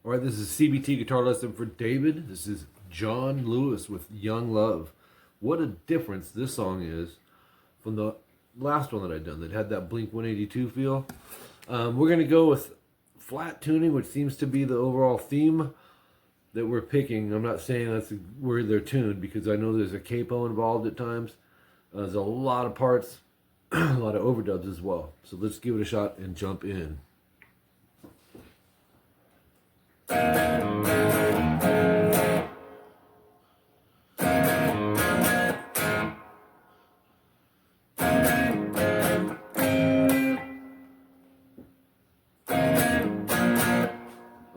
All right, this is CBT guitar lesson for David. This is John Lewis with Young Love. What a difference this song is from the last one that I'd done that had that Blink 182 feel. We're going to go with flat tuning, which seems to be the overall theme that we're picking. I'm not saying that's where they're tuned because I know there's a capo involved at times. There's a lot of parts, a lot of overdubs as well. So let's give it a shot and jump in.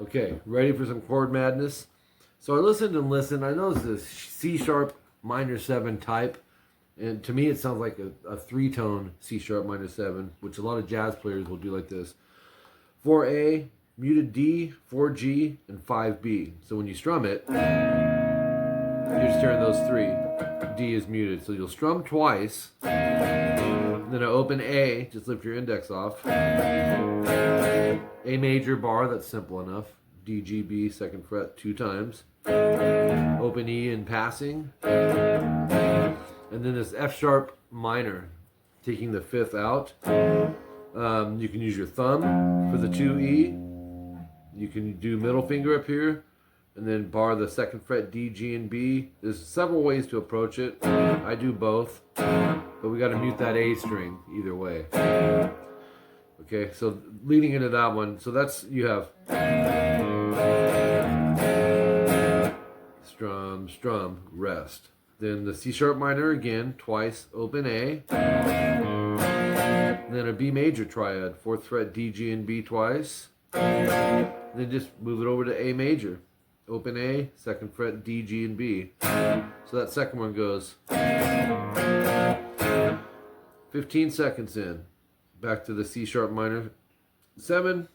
Okay, ready for some chord madness? So I listened and listened. I know it's a C sharp minor 7 type. And to me, it sounds like a 3-tone C sharp minor 7, which a lot of jazz players will do like this. 4A, muted D, 4G, and 5B. So when you strum it, you're just hearing those three. D is muted. So you'll strum twice, and then an open A, just lift your index off. A major bar, that's simple enough. D, G, B, 2nd fret 2 times. Open E in passing. And then this F sharp minor, taking the 5th out. You can use your thumb for the 2E. You can do middle finger up here, and then bar the 2nd fret D, G, and B. There's several ways to approach it. I do both, but we got to mute that A string either way. Okay, so leading into that one, so that's, you have strum, strum, rest. Then the C sharp minor again, twice, open A. And then a B major triad, 4th fret D, G, and B twice. And then just move it over to A major. Open A, 2nd fret D, G, and B. So that second one goes 15 seconds in. Back to the C sharp minor 7,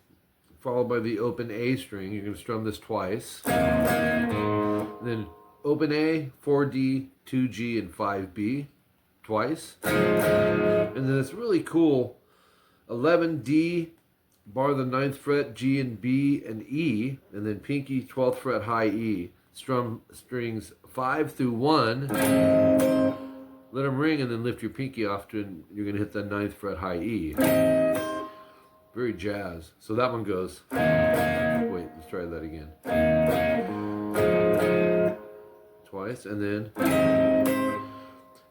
followed by the open A string. You're going to strum this twice. Then open A, 4D, 2G, and 5B twice. And then it's really cool. 11D, bar the 9th fret, G and B and E, and then pinky 12th fret high E. Strum strings 5 through 1. Let them ring and then lift your pinky off to, and you're going to hit the 9th fret high E. Very jazz. So that one goes. Wait, let's try that again. Twice, and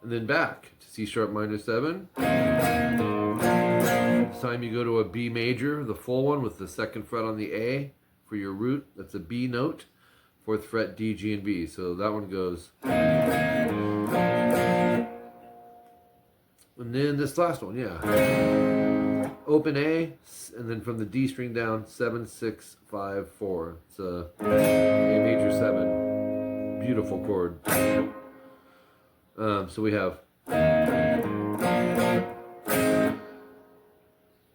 then back to C sharp minor 7. This time you go to a B major, the full one with the 2nd fret on the A for your root. That's a B note. 4th fret D, G, and B. So that one goes. And then this last one, yeah. Open A, and then from the D string down, 7, 6, 5, 4. It's a A major 7. Beautiful chord. So we have.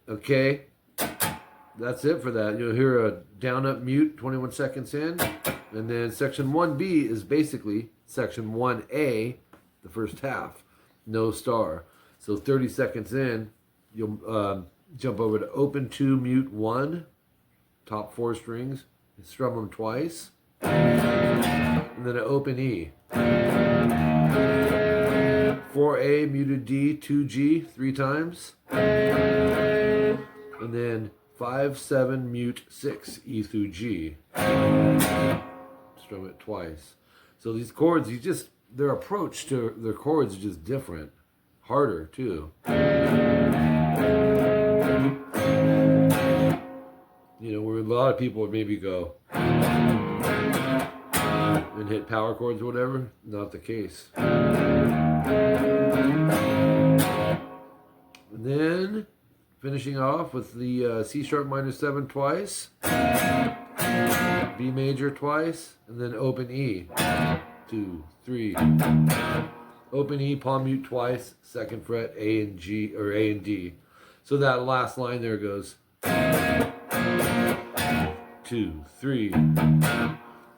Okay, that's it for that. You'll hear a down up mute 21 seconds in, and then section 1B is basically section 1A, the first half, no star. So 30 seconds in, you'll jump over to open 2, mute 1, top 4 strings, and strum them twice, and then an open E. 4A, muted D, 2G, 3 times. And then 5, 7, mute 6, E through G. Strum it twice. So these chords, their approach to their chords is just different. Harder, too. You know, where a lot of people would maybe go and hit power chords or whatever. Not the case. And then finishing off with the C sharp minor 7 twice, B major twice, and then open E. 2, 3. Open E, palm mute twice, 2nd fret A and G, or A and D. So that last line there goes 2, 3.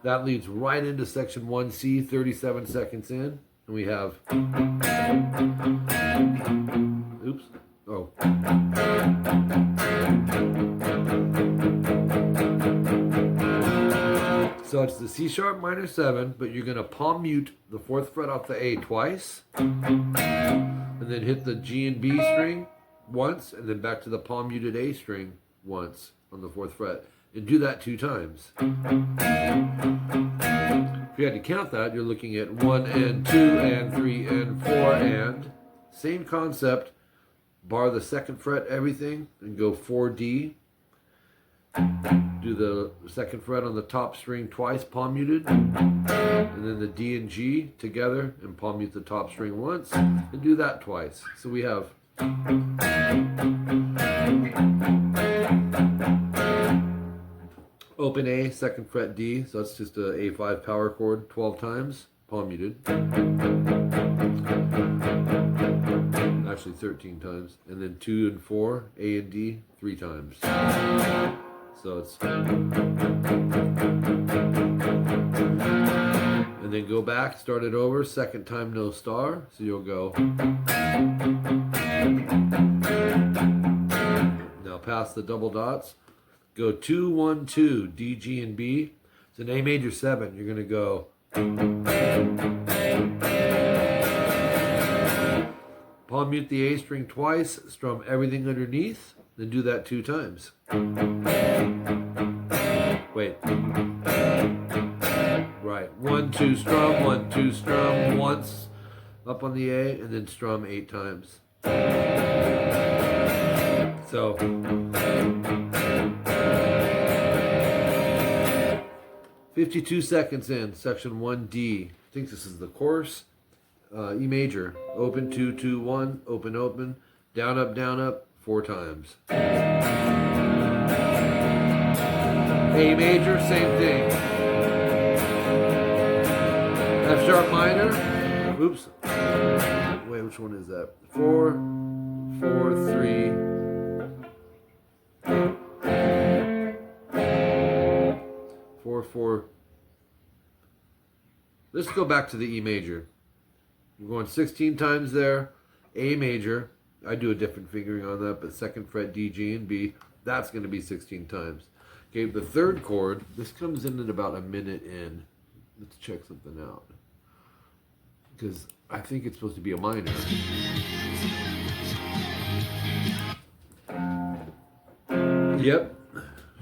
That leads right into section 1C, 37 seconds in, and we have. Oops. Oh. So it's the C sharp minor 7, but you're going to palm mute the 4th fret off the A twice, and then hit the G and B string once, and then back to the palm muted A string once on the 4th fret, and do that 2 times. If you had to count that, you're looking at 1 and 2 and 3 and 4 and. Same concept, bar the 2nd fret everything, and go 4D. Do the 2nd fret on the top string twice, palm muted, and then the D and G together, and palm mute the top string once, and do that twice. So we have open A, 2nd fret D, so that's just a A5 power chord 12 times, palm muted. Actually 13 times, and then 2 and 4, A and D, 3 times. So it's, and then go back, start it over, 2nd time no star, so you'll go. Now past the double dots, go 2, 1, 2, D, G, and B. It's an A major 7. You're going to go. Palm mute the A string twice, strum everything underneath, then do that 2 times. Wait. Right. 1, 2, strum, 1, 2, strum, once up on the A, and then strum 8 times. So. 52 seconds in, section 1D. I think this is the chorus. E major, open 2, 2, 1, open, open, down, up, 4 times. A major, same thing. F sharp minor, oops. Wait, which one is that? 4, 4, 3, 4, 4. Let's go back to the E major. We're going 16 times there. A major. I do a different fingering on that, but 2nd fret D, G, and B. That's going to be 16 times. Okay, the 3rd chord. This comes in at about a minute in. Let's check something out. Because I think it's supposed to be a minor. Yep.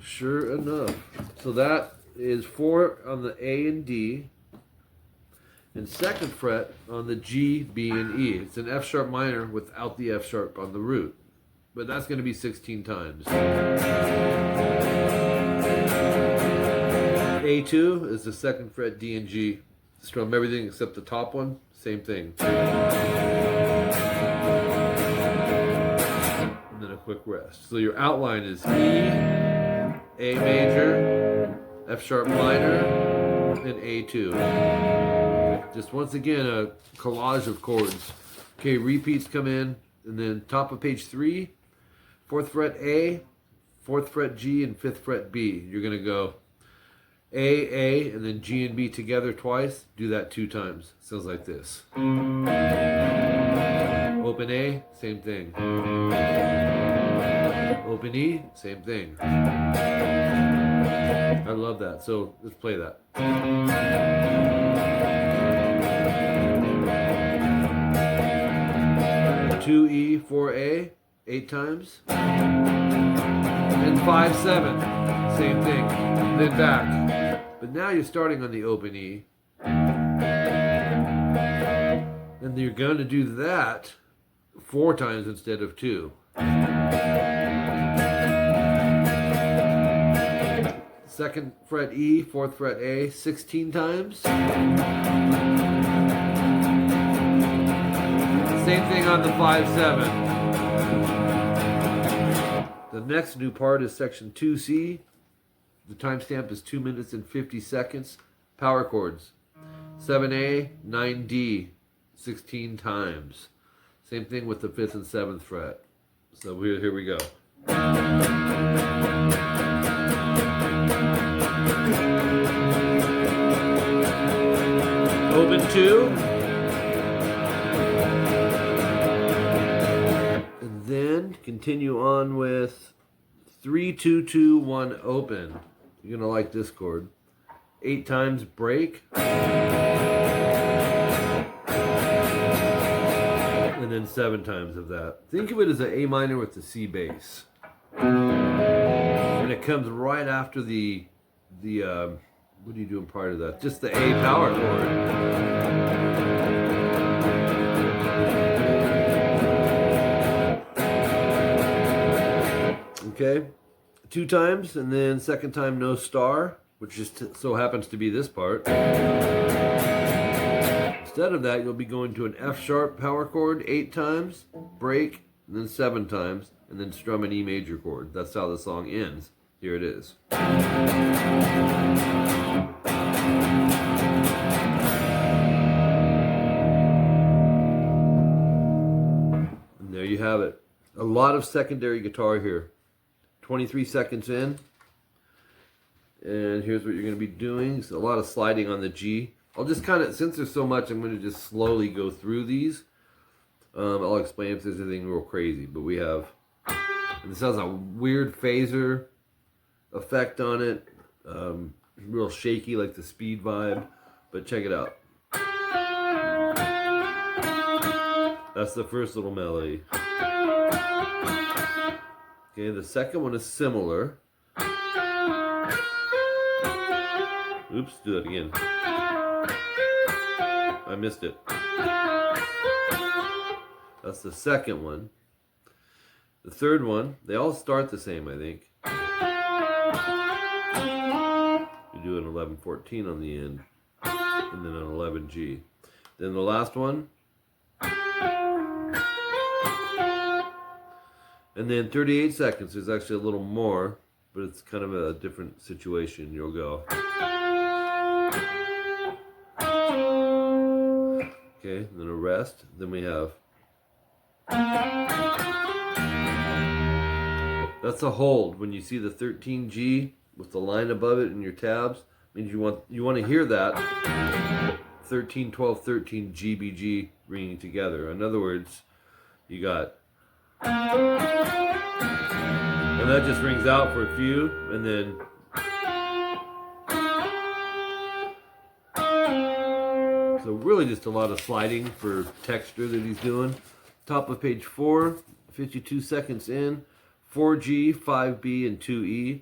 Sure enough. So that is 4 on the A and D. And 2nd fret on the G, B, and E. It's an F sharp minor without the F sharp on the root. But that's going to be 16 times. A2 is the 2nd fret D and G. Strum everything except the top one. Same thing. And then a quick rest. So your outline is E, A major, F sharp minor, and A2. Just once again, a collage of chords. Okay, repeats come in, and then top of page 3, 4th fret A, 4th fret G, and 5th fret B. You're going to go A, and then G and B together twice. Do that 2 times. Sounds like this. Open A, same thing. Open E, same thing. I love that. So let's play that. 2E, 4A, 8 times. And 5, 7, same thing. Then back. But now you're starting on the open E. And you're going to do that 4 times instead of 2. 2nd fret E, 4th fret A, 16 times. Same thing on the 5-7. The next new part is section 2C. The timestamp is 2 minutes and 50 seconds. Power chords. 7A, 9D, 16 times. Same thing with the 5th and 7th fret. So here we go. Open 2. And then continue on with 3, 2, 2, 1, open. You're going to like this chord. 8 times break. And then 7 times of that. Think of it as an A minor with the C bass. And it comes right after the what are you doing prior to that? Just the A power chord. Okay, 2 times, and then second time no star, which just so happens to be this part. Instead of that, you'll be going to an F sharp power chord 8 times, break, and then 7 times, and then strum an E major chord. That's how the song ends. Here it is. And there you have it. A lot of secondary guitar here. 23 seconds in. And here's what you're going to be doing. So a lot of sliding on the G. I'll just kind of, since there's so much, I'm going to just slowly go through these. I'll explain if there's anything real crazy. But we have, and this has a weird phaser effect on it. Real shaky, like the speed vibe. But check it out. That's the first little melody. Okay, the second one is similar. Oops, do that again. I missed it. That's the second one. The third one, they all start the same, I think. You do an 11-14 on the end, and then an 11G. Then the last one. And then 38 seconds, there's actually a little more, but it's kind of a different situation. You'll go. Okay, and then a rest. Then we have. That's a hold. When you see the 13G with the line above it in your tabs, means you want to hear that 13, 12, 13 GBG ringing together. In other words, you got. And that just rings out for a few, and then so really just a lot of sliding for texture that he's doing. Top of page 4, 52 seconds in, 4G, 5B, and 2E.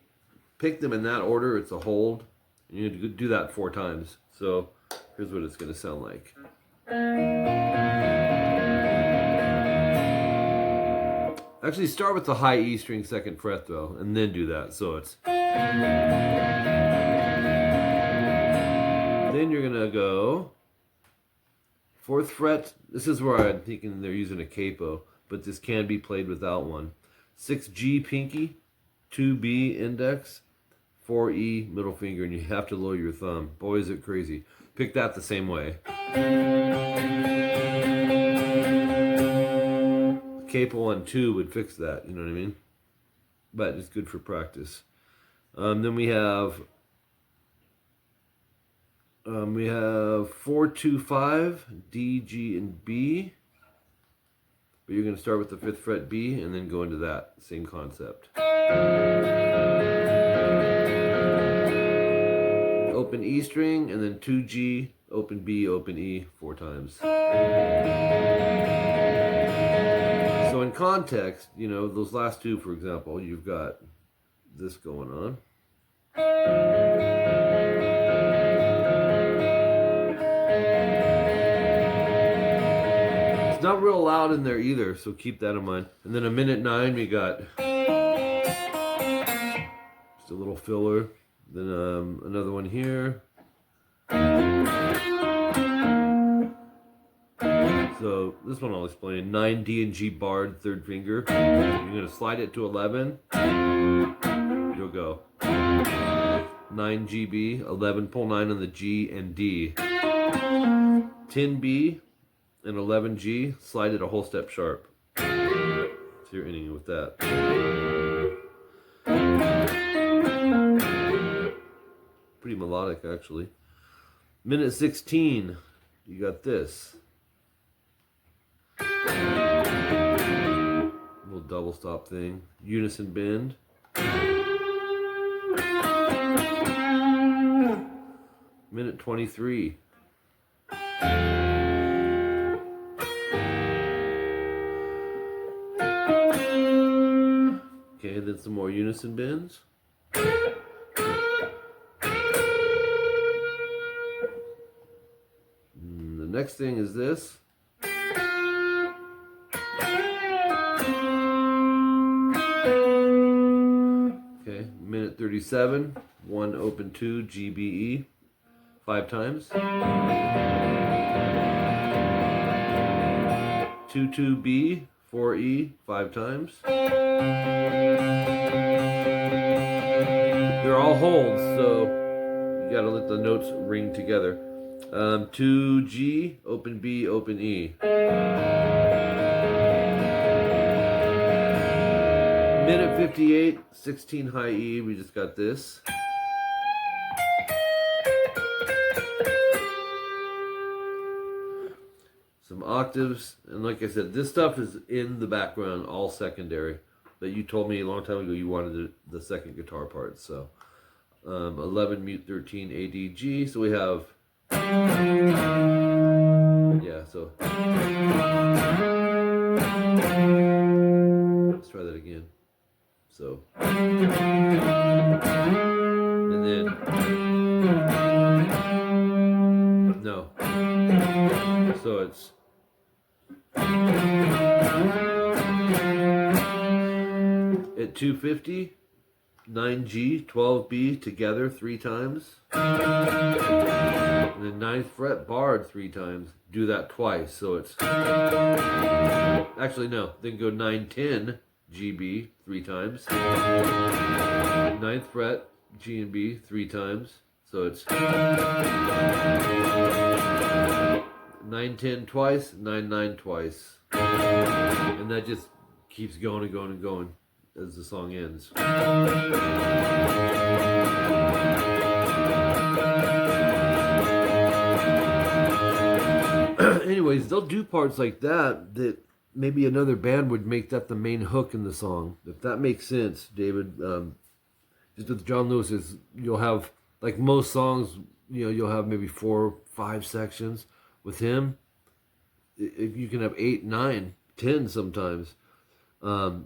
Pick them in that order. It's a hold. And you need to do that 4 times. So here's what it's going to sound like. Actually, start with the high E string 2nd fret though, and then do that. So it's. Then you're gonna go 4th fret. This is where I'm thinking they're using a capo, but this can be played without one. 6G pinky, 2B index, 4E middle finger, and you have to lower your thumb. Boy, is it crazy. Pick that the same way. Capo on 2 would fix that, you know what I mean? But it's good for practice. Then we have 4, 2, 5, D, G, and B. But you're going to start with the 5th fret B and then go into that same concept. Open E string and then 2G, open B, open E 4 times. So in context, you know, those last 2, for example, you've got this going on. It's not real loud in there either, so keep that in mind. And then a minute 9, we got just a little filler. Then another one here. So this one I'll explain. 9 D and G barred 3rd finger. You're going to slide it to 11. You'll go 9 GB, 11, pull 9 on the G and D. 10 B and 11 G, slide it a whole step sharp. So you're ending with that. Pretty melodic actually. Minute 16, you got this. Little double stop thing. Unison bend. minute 23. Okay, then some more unison bends. The next thing is this. Okay, minute 37, 1 open 2 GBE, 5 times. 2 2B, 4E, 5 times. They're all holds, so you gotta let the notes ring together. 2G, open B, open E. Minute 58, 16 high E, we just got this. Some octaves, and like I said, this stuff is in the background, all secondary. But you told me a long time ago you wanted the second guitar part, so 11 mute 13 ADG. So we have, yeah. So let's try that again. So and then no. So it's at 250, 9G, 12B together 3 times. And then 9th fret barred 3 times. Do that twice. So it's actually no. Then go 910 GB 3 times. 9th fret G and B 3 times. So it's 910 twice, 99 twice. And that just keeps going and going and going as the song ends. Anyways, they'll do parts like that maybe another band would make that the main hook in the song. If that makes sense, David. Just with John Lewis, you'll have, like most songs, you'll have maybe 4 or 5 sections. With him, you can have 8, 9, 10 sometimes,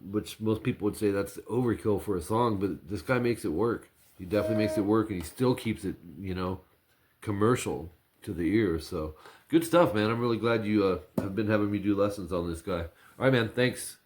which most people would say that's overkill for a song, but this guy makes it work. He definitely makes it work, and he still keeps it, commercial to the ear. So good stuff, man. I'm really glad you have been having me do lessons on this guy. All right, man. Thanks.